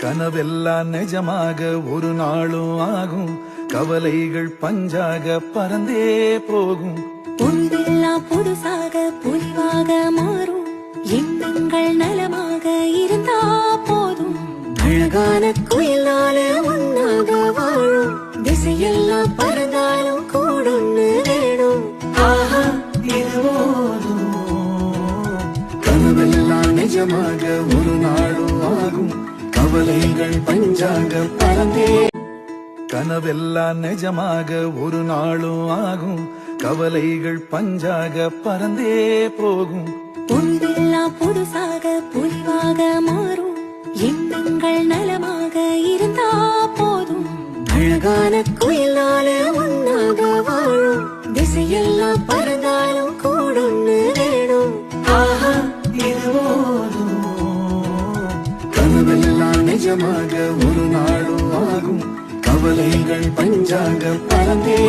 கனவெல்லாம் நிஜமாக ஒரு நாளும் ஆகும், கவலைகள் பஞ்சாக பறந்தே போகும். பொழுதெல்லாம் புதுசாக பொலிவாக மாறும், எண்ணங்கள் நலமாக இருந்தா போதும். அழகான குயிலால ஒன்னாக வாழும், திசையெல்லாம் பறந்தாலும் கூடொன்னு வேணும். ஆஹா இது போதும். கனவெல்லாம் நிஜமாக ஒரு நாளும் ஆகும், கவலைகள் பஞ்சாக பறந்தே. கனவெல்லாம் நிஜமாக ஒரு நாளும் ஆகும், கவலைகள் பஞ்சாக பறந்தே போகும். பொழுதெல்லாம் புதுசாக பொலிவாக மாறும், எண்ணங்கள் நலமாக இருந்தா போதும். அழகான குயிலால ஒன்னாக வாழும், திசையெல்லாம் பறந்தாலும் கூடொன்னு வேணும். ஆஹா இது போதும். கனவெல்லாம் நிஜமாக ஒரு நாளும் ஆகும், கவலைகள் பஞ்சாக பறந்தே